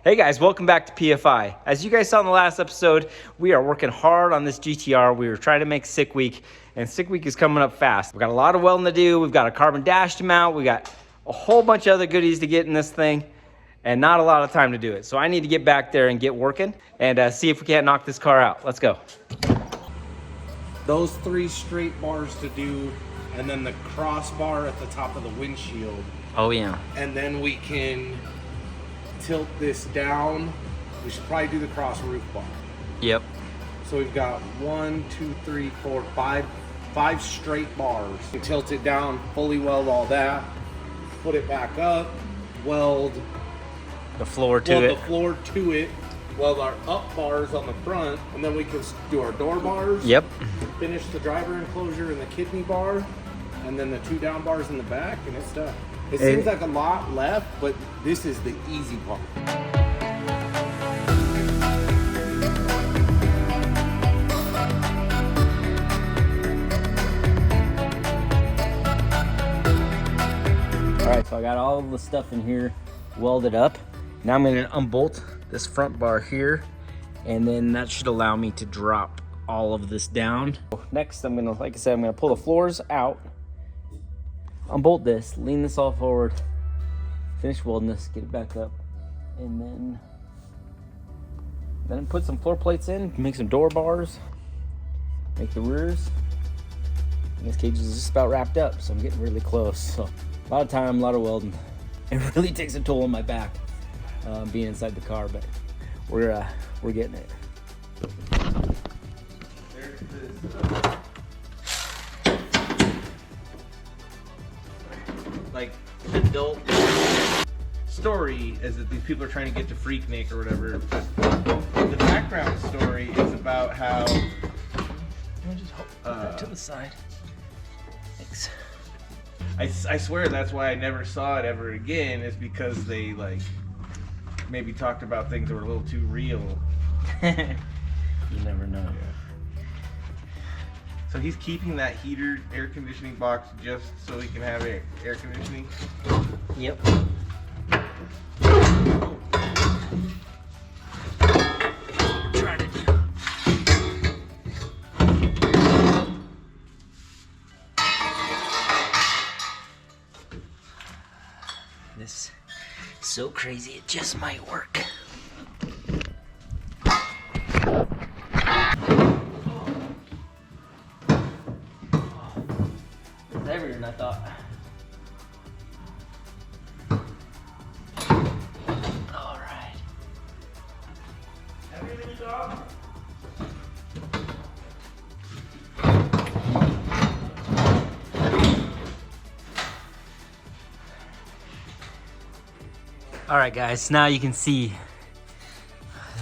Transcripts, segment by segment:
Hey guys, welcome back to PFI. As you guys saw in the last episode, we are working hard on this GTR. We were trying to make sick week, and sick week is coming up fast. We've got a lot of welding to do. We've got a carbon dash to mount. We got a whole bunch of other goodies to get in this thing, and not a lot of time to do it. So I need to get back there and get working and see if we can't knock this car out. Let's go. Those 3 straight bars to do, and then the crossbar at the top of the windshield. Oh yeah. And then we can tilt this down. We should probably do the cross roof bar. Yep. So we've got 1, 2, 3, 4, 5 straight bars. We tilt it down, fully weld all that, put it back up, weld the floor to it, weld our up bars on the front, and then we can do our door bars. Yep. Finish the driver enclosure and the kidney bar, and then the 2 down bars in the back, and it's done. It seems like a lot left, but this is the easy part. All right, so I got all the stuff in here welded up. Now I'm gonna unbolt this front bar here, and then that should allow me to drop all of this down. Next, I'm gonna, like I said, I'm gonna pull the floors out, unbolt this, lean this all forward, finish welding this, get it back up, and then put some floor plates in, make some door bars, make the rears. And this cage is just about wrapped up, so I'm getting really close. So a lot of time, a lot of welding. It really takes a toll on my back being inside the car, but we're getting it. There's this. Like adult story is that these people are trying to get to Freaknik or whatever. The background story is about how Just hold that to the side. Thanks. I swear that's why I never saw it ever again, is because they like maybe talked about things that were a little too real. You never know. Yeah. So he's keeping that heater air conditioning box just so he can have air conditioning? Yep. Tried it. This is so crazy, it just might work. It's heavier than I thought. All right. Heavier than you thought? All right, guys, now you can see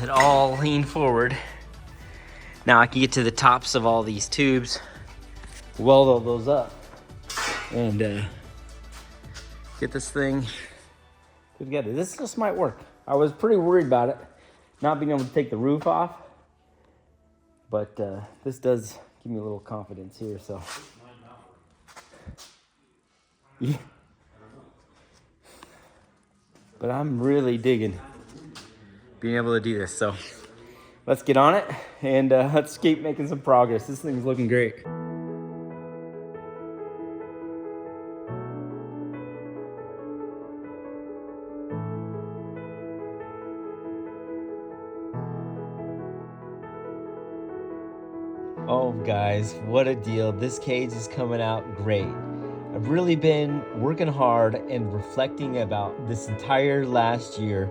it all lean forward. Now I can get to the tops of all these tubes, weld all those up, and get this thing put together. This just might work. I was pretty worried about it, not being able to take the roof off, but this does give me a little confidence here, so. Yeah. But I'm really digging being able to do this, so let's get on it and let's keep making some progress. This thing's looking great. Oh guys, what a deal. This cage is coming out great. I've really been working hard and reflecting about this entire last year.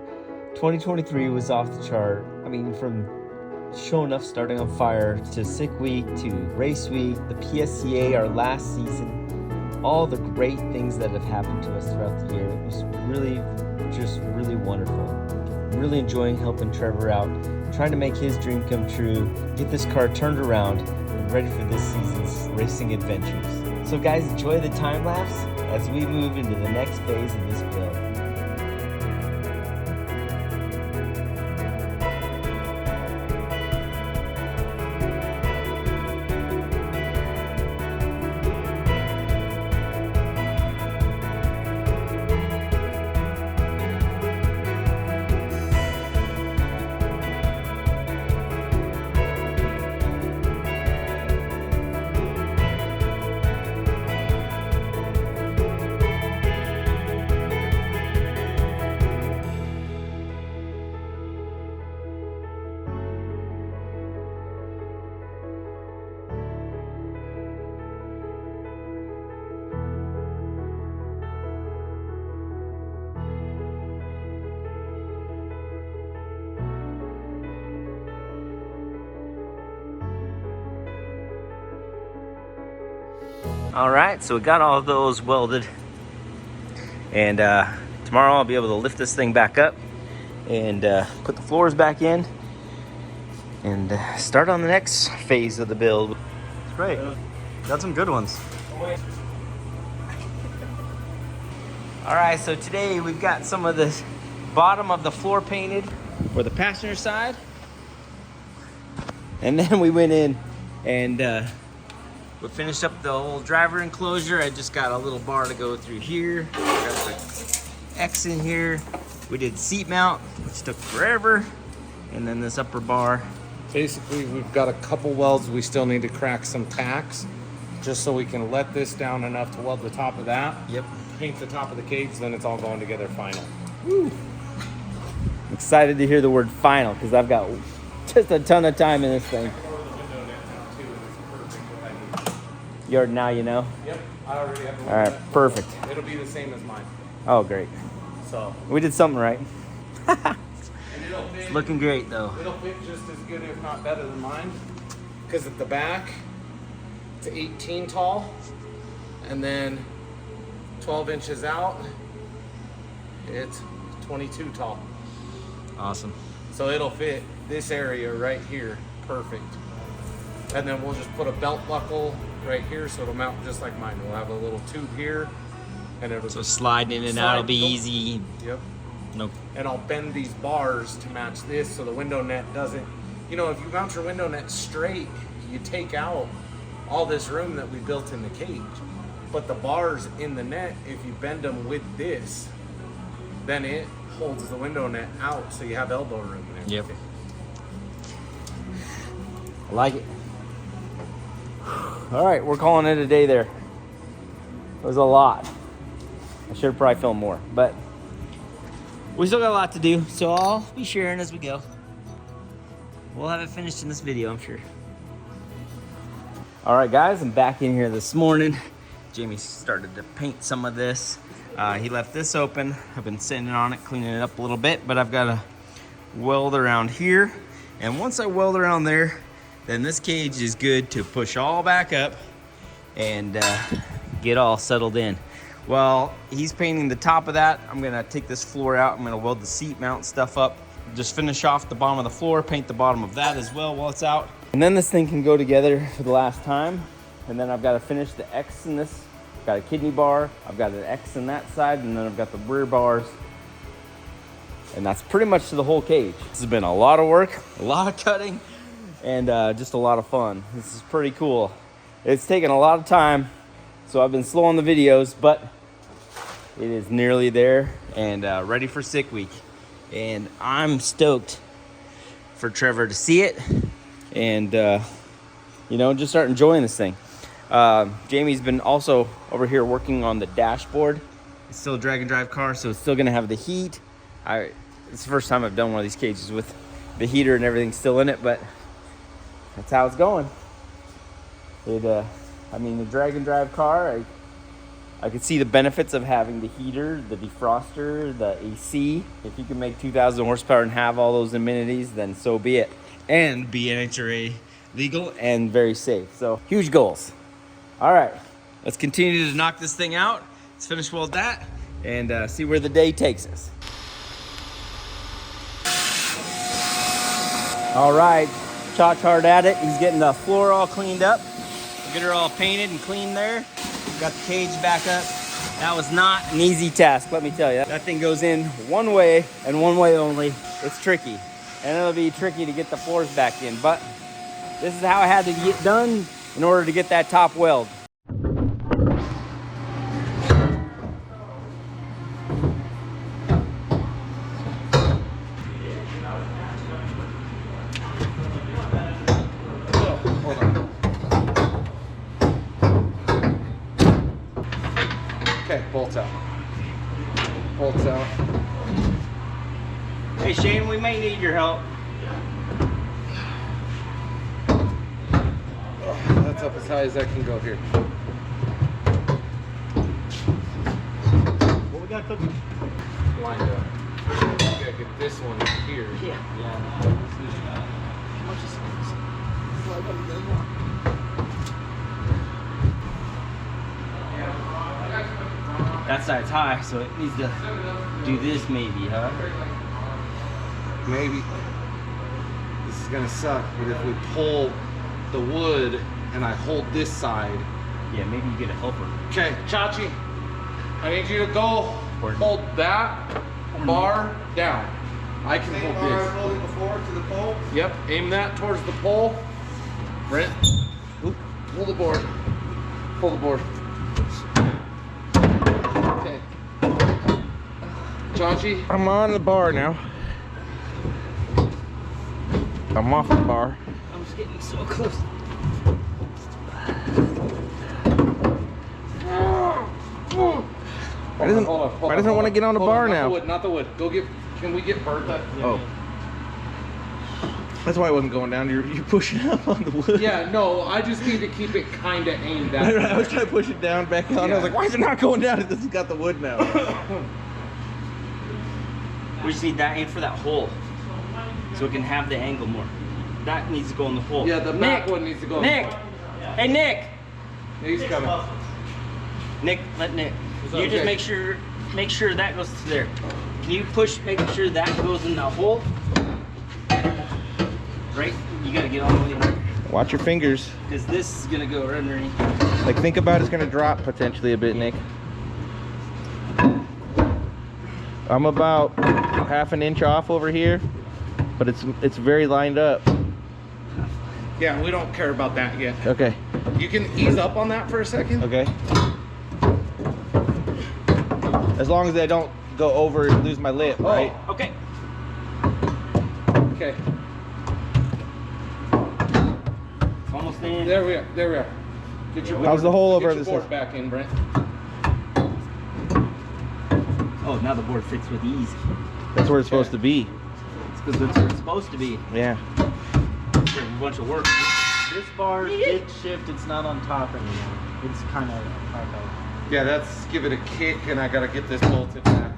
2023 was off the chart. I mean, from Sho'nuff starting on fire to sick week to race week, the PSCA, our last season, all the great things that have happened to us throughout the year. It was really, just really wonderful. I'm really enjoying helping Trevor out, trying to make his dream come true, get this car turned around and ready for this season's racing adventures. So guys, enjoy the time lapse as we move into the next phase of this build. All right, so we got all of those welded, and tomorrow I'll be able to lift this thing back up and put the floors back in and start on the next phase of the build. It's great. Got some good ones. All right, so today we've got some of the bottom of the floor painted for the passenger side, and then we went in and we finished up the old driver enclosure. I just got a little bar to go through here. Got the X in here. We did seat mount, which took forever, and then this upper bar. Basically, we've got a couple welds. We still need to crack some tacks, just so we can let this down enough to weld the top of that. Yep. Paint the top of the cage, then it's all going together final. Woo. I'm excited to hear the word final because I've got just a ton of time in this thing. You already now you know? Yep, I already have the All right, perfect. It'll be the same as mine. Oh, great. So We did something right. and it'll fit, It's looking great though. it'll fit just as good, if not better than mine. Because at the back, it's 18 tall, and then 12 inches out, it's 22 tall. Awesome. So it'll fit this area right here, perfect. And then we'll just put a belt buckle right here so it'll mount just like mine. We'll have a little tube here, and it'll So just sliding in and out will be slide. easy. Yep. No. And I'll bend these bars to match this so the window net doesn't, you know, if you mount your window net straight, you take out all this room that we built in the cage. But the bars in the net, if you bend them with this, then it holds the window net out so you have elbow room and everything. Yep. I like it. All right, we're calling it a day there. It was a lot. I should have probably filmed more, but we still got a lot to do, so I'll be sharing as we go. We'll have it finished in this video, I'm sure. All right, guys, I'm back in here this morning. Jamie started to paint some of this. He left this open. I've been sitting on it, cleaning it up a little bit, but I've got to weld around here. And once I weld around there, then this cage is good to push all back up and get all settled in. Well, he's painting the top of that. I'm gonna take this floor out. I'm gonna weld the seat mount stuff up. Just finish off the bottom of the floor, paint the bottom of that as well while it's out. And then this thing can go together for the last time. And then I've got to finish the X in this. I've got a kidney bar, I've got an X in that side, and then I've got the rear bars. And that's pretty much the whole cage. This has been a lot of work, a lot of cutting, and just a lot of fun. This is pretty cool. It's taken a lot of time, so I've been slow on the videos, but it is nearly there and ready for sick week. And I'm stoked for Trevor to see it and, you know, just start enjoying this thing. Jamie's been also over here working on the dashboard. It's still a drag and drive car, so it's still gonna have the heat. It's the first time I've done one of these cages with the heater and everything still in it, but that's how it's going. I mean, the drag and drive car, I could see the benefits of having the heater, the defroster, the AC. If you can make 2,000 horsepower and have all those amenities, then so be it. And be NHRA legal and very safe. So huge goals. All right, let's continue to knock this thing out. Let's finish weld that and see where the day takes us. All right, Chalk's hard at it. He's getting the floor all cleaned up. We'll get her all painted and clean there. Got the cage back up. That was not an easy task, let me tell you. That thing goes in one way and one way only. It's tricky. And it'll be tricky to get the floors back in, but this is how I had to get done in order to get that top weld. Okay, bolts out. Bolts out. Hey Shane, we may need your help. Oh, that's up as high as I can go here. What we got cooking? Lined up. You gotta get this one here. Yeah. How much is this? That side's high, so it needs to do this maybe, huh? Maybe. This is gonna suck, but if we pull the wood and I hold this side. Yeah, maybe you get a helper. Okay, Chachi, I need you to go hold that bar down. I can hold this. Holding before to the pole. Yep, aim that towards the pole. Brent, pull the board. Pull the board. Okay. Chachi, I'm on the bar now. I'm off the bar. I'm just getting so close. Why doesn't want to get on the bar now? Not the wood. Go get. Can we get Bertha? Oh. That's why I wasn't going down. You're pushing up on the wood. Yeah, no, I just need to keep it kind of aimed at. I was trying to push it down back on. Yeah. I was like, why is it not going down? It's got the wood now. We just need that aim for that hole, so it can have the angle more. That needs to go in the hole. Yeah, the back one needs to go. Nick, hey Nick. He's coming. Nick, let Nick. You Okay. just make sure that goes to there. Can you push, making sure that goes in the hole? Right? You gotta get all the way in there. Watch your fingers. Because this is gonna go right underneath. Like, think about it's gonna drop potentially a bit, Nick. I'm about half an inch off over here, but it's very lined up. Yeah, we don't care about that yet. Okay. You can ease up on that for a second. Okay. As long as I don't go over and lose my lip, right? Okay. Okay. Almost in. There we are. There we are. Get your How's the hole over Get this your board one? back in, Brent. Oh, now the board fits with ease. That's where it's supposed to be. It's because that's where it's supposed to be. Yeah. For a bunch of work. This bar did shift. It's not on top anymore. It's kind of Yeah, that's give it a kick, and I gotta get this bolted back.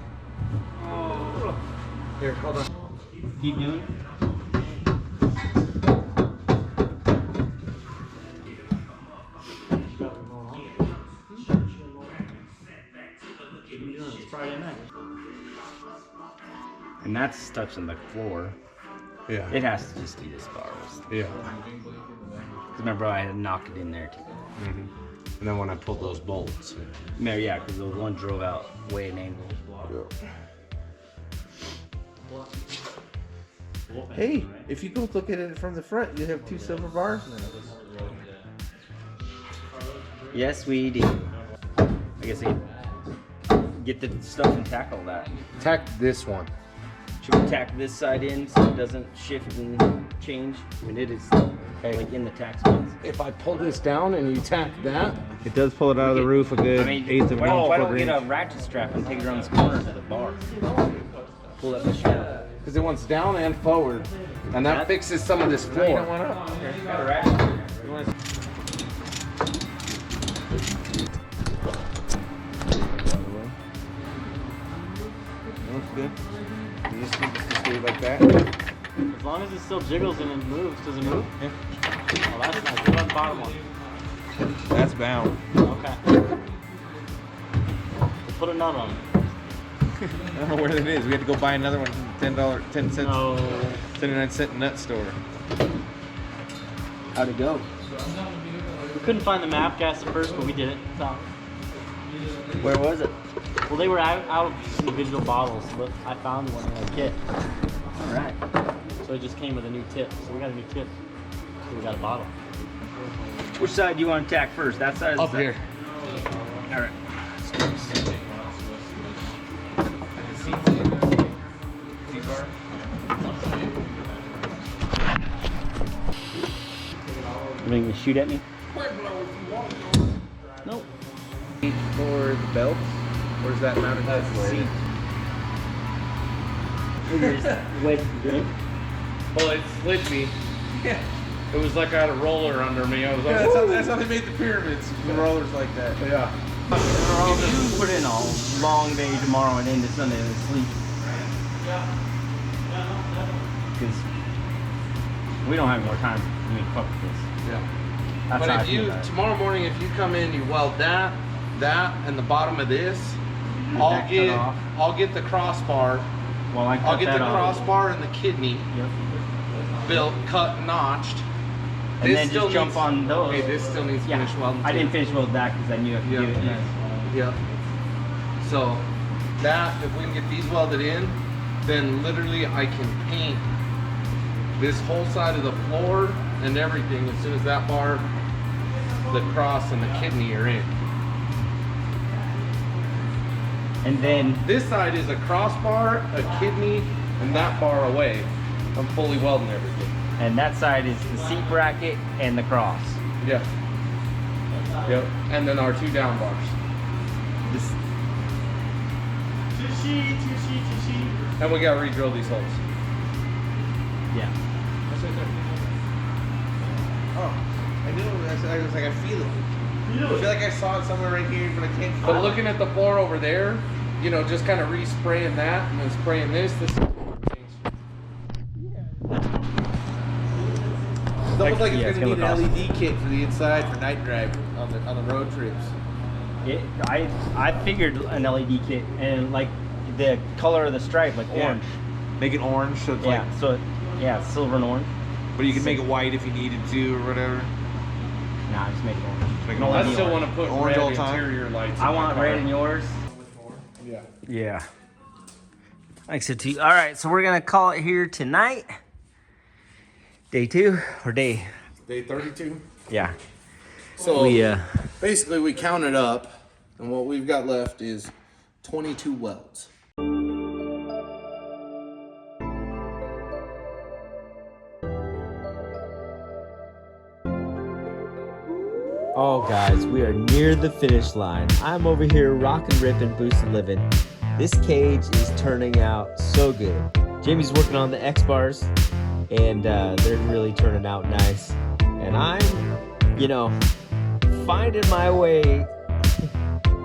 Here, hold on. Keep doing it. And that's touching the floor. Yeah. It has to just be this bar. Yeah. Because remember, I had knocked it in there too. And then when I pulled those bolts. Yeah, because the one drove out way an angle. Hey, if you go look at it from the front, you have two silver bars now. Yes, we do. I guess I can get the stuff and tackle that. Tack this one. Should we tack this side in so it doesn't shift and change? I mean, it is like in the tack spots. If I pull this down and you tack that, It does pull it out of the roof a good eighth of an inch. Why don't we get a ratchet strap and take it around this corner to the bar? Pull that machine out. because it wants down and forward, and that fixes some of this floor. Got a ratchet. Looks good. You just need to stay like that. As long as it still jiggles and it moves. Does it move? Yeah. Oh, that's nice. What about the bottom one? That's bound. Okay. We'll put a nut on it. I don't know where it is. We had to go buy another one from the 10 cents, No. 79-cent nut store. How'd it go? We couldn't find the map gas at first, but we did it. So, Where was it? well, they were out of individual bottles, but I found one in a kit. All right. So it just came with a new tip. So we got a new tip. So we got a bottle. Which side do you want to tack first? That side? Or Up this side? here. All right. You gonna shoot at me? Nope. For the belt? Or is that mounted to the seat? Well, it slid me. Yeah. It was like I had a roller under me. I was like, That's how they made the pyramids. The rollers like that. yeah. If you put in a long day tomorrow and into Sunday and sleep. Because we don't have more time. I mean, fuck this. Yeah. That's But how I if feel you about it. tomorrow morning, if you come in, you weld that, and the bottom of this, I'll get the crossbar. Well, I'll get the crossbar and the kidney built, cut, notched. And then just jump on those. Okay, this still needs finish welding. I didn't finish weld that because I knew I could do it. Yep. So that, if we can get these welded in, then literally I can paint this whole side of the floor and everything as soon as that bar, the cross, and the kidney are in. And then This side is a crossbar, a kidney, and that bar away. I'm fully welding everything. and that side is the seat bracket and the cross. Yeah. Yep. And then our 2 down bars. This, And we gotta re-drill these holes. yeah. Oh, I knew. I was like, I feel it. I feel like I saw it somewhere right here, but I can't. But looking at the floor over there, you know, just kind of re-spraying that and then spraying this. It's almost like Yeah, it's it's gonna gonna need look an LED kit for the inside for night drive on the road trips. I figured an LED kit and like the color of the stripe, like orange. Make it orange, so it's Yeah. So silver and orange. but you can make it white if you needed to or whatever. Nah, just make it orange. Make it No, orange. I still want to put Orange red all time? interior lights. I in my want car. red in yours. Yeah. Yeah. Thanks to you. All right, so we're gonna call it here tonight. Day 2 or day? Day 32. Yeah. So We basically we counted up, and what we've got left is 22 welds. Oh guys, we are near the finish line. I'm over here rockin', ripping, boostin', living. This cage is turning out so good. Jamie's working on the X bars, and they're really turning out nice. And I'm, finding my way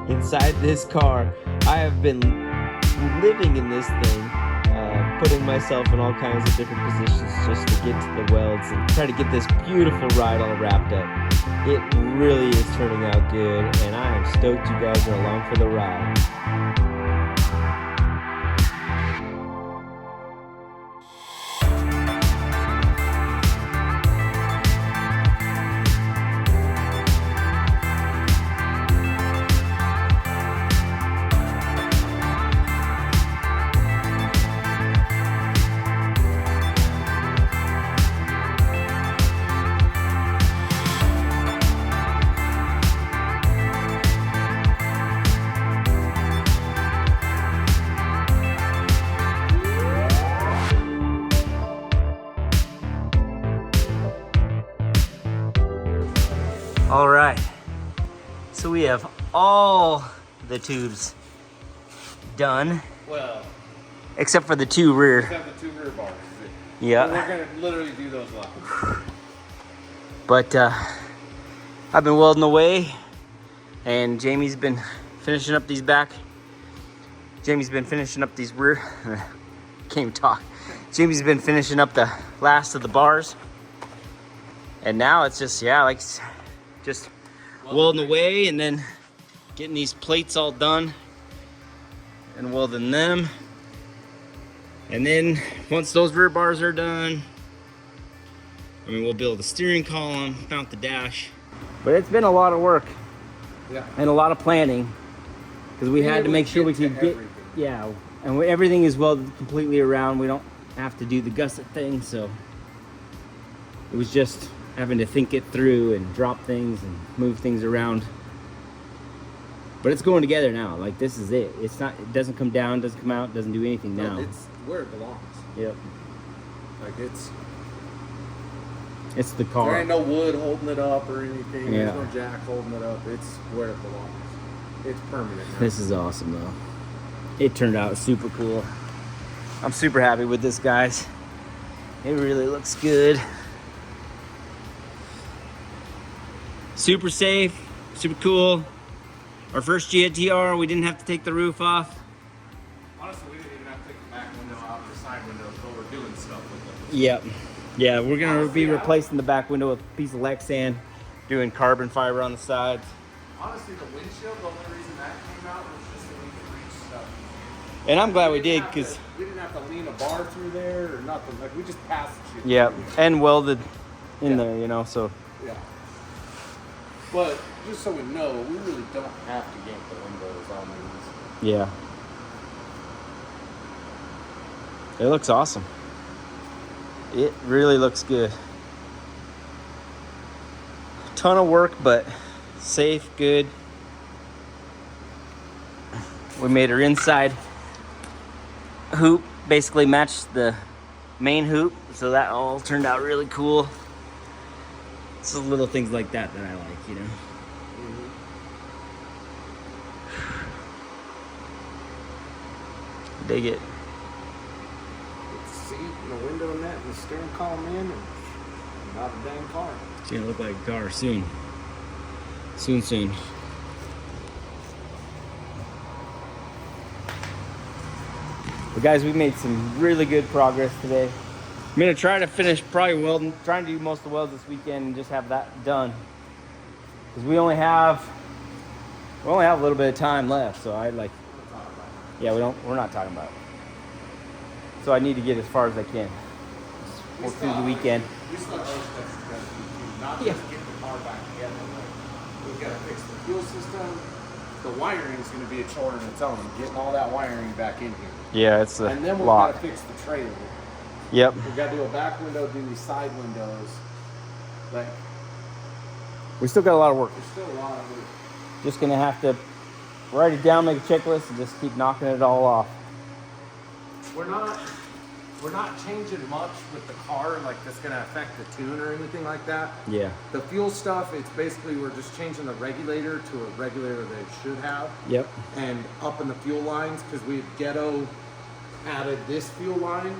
inside this car. I have been living in this thing, putting myself in all kinds of different positions just to get to the welds and try to get this beautiful ride all wrapped up. It really is turning out good, and I am stoked you guys are along for the ride. all right. So we have all the tubes done, Well, except for the 2 rear. except the 2 rear bars. Yeah. We're gonna literally do those left. But I've been welding away, and Jamie's been finishing up these back. Jamie's been finishing up these rear. Can't even talk. Jamie's been finishing up the last of the bars, and now it's just just welding away, and then getting these plates all done, and welding them. And then once those rear bars are done, we'll build the steering column, mount the dash. But it's been a lot of work. Yeah. And a lot of planning, because we had to make sure we could get, and everything is welded completely around. We don't have to do the gusset thing, so it was just having to think it through and drop things and move things around. But it's going together now. Like, this is it. It doesn't come down, doesn't come out, doesn't do anything now. It's where it belongs. Yep. Like It's the there car. ain't no wood holding it up or anything. Yeah. There's no jack holding it up. It's where it belongs. It's permanent now. This is awesome, though. It turned out super cool. I'm super happy with this, guys. It really looks good. Super safe, super cool. Our first GTR, we didn't have to take the roof off. Honestly, we didn't even have to take the back window out or the side windows, but we're doing stuff with them. Yep. Yeah, we're gonna be replacing the back window with a piece of Lexan, doing carbon fiber on the sides. Honestly, the windshield, the only reason that came out was just so we could reach And I'm glad we did, because we didn't have to lean a bar through there or nothing. Like we just passed the shit. yeah, and welded in Yeah. there, you know. So Yeah. But just so we know, we really don't have to yank the windows on these. yeah, it looks awesome. It really looks good. Ton of work, but safe, good. We made her inside hoop basically matched the main hoop, so that all turned out really cool. It's the little things like that that I like, you know. Dig it. Get the seat and the window net and the steering column in, and not a dang car. It's gonna look like a car soon. Soon. But guys, we made some really good progress today. I'm gonna try to finish probably welding, trying to do most of the welds this weekend and just have that done. Because we only have a little bit of time left, so I like, yeah, we're not talking about it. So I need to get as far as I can. Just work through the weekend. We still have other stuff to do, not just get the car back together. Like, we've got to fix the fuel system. The wiring is going to be a chore in its own. Getting all that wiring back in here. Yeah, it's a And then we've lot. got to fix the trailer. Yep. We've got to do a back window, do these side windows. Like, We still got a lot of work. there's still a lot of work. Just gonna have to write it down, make a checklist, and just keep knocking it all off. We're not changing much with the car, like that's gonna affect the tune or anything like that. Yeah. The fuel stuff, it's basically we're just changing the regulator to a regulator they should have, Yep. and upping the fuel lines because we ghetto added this fuel line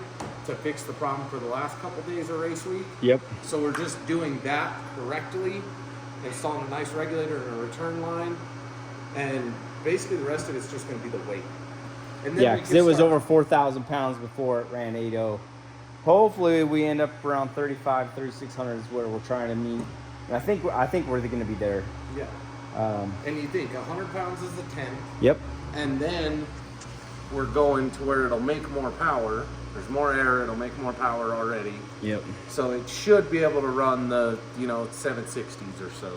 to fix the problem for the last couple days of race week. Yep. So we're just doing that correctly, installing a nice regulator and a return line, and basically the rest of it's just gonna be the weight. And then Yeah, we because can it was start- over 4,000 pounds before it ran 8.0. Hopefully we end up around 3,600 is where we're trying to meet. And I think we're going to be there. Yeah. And you think 100 pounds is the 10, Yep. and then we're going to where it'll make more power. There's more air, it'll make more power already. Yep. So it should be able to run the, 760s or so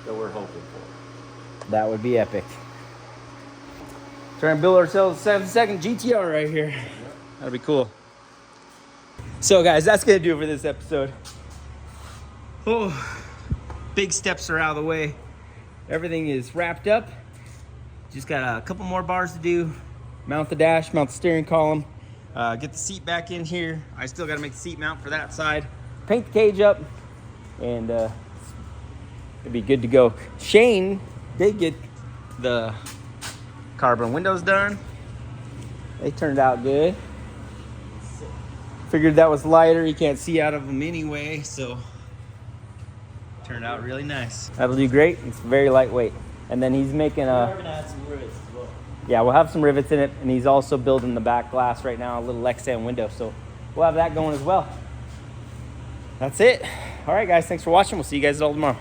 that we're hoping for. That would be epic. Trying to build ourselves a 7-second GTR right here. Yep. That'd be cool. So guys, that's gonna do it for this episode. Oh, big steps are out of the way. Everything is wrapped up. Just got a couple more bars to do. Mount the dash, mount the steering column, get the seat back in here. I still gotta make the seat mount for that side. Paint the cage up, and it'll be good to go. Shane did get the carbon windows done. They turned out good. Figured that was lighter. You can't see out of them anyway, so turned out really nice. That'll do great. It's very lightweight. And then he's making a. We're gonna add some rivets as well. Yeah, we'll have some rivets in it, and he's also building the back glass right now, a little Lexan window. So we'll have that going as well. That's it. All right, guys. Thanks for watching. We'll see you guys all tomorrow.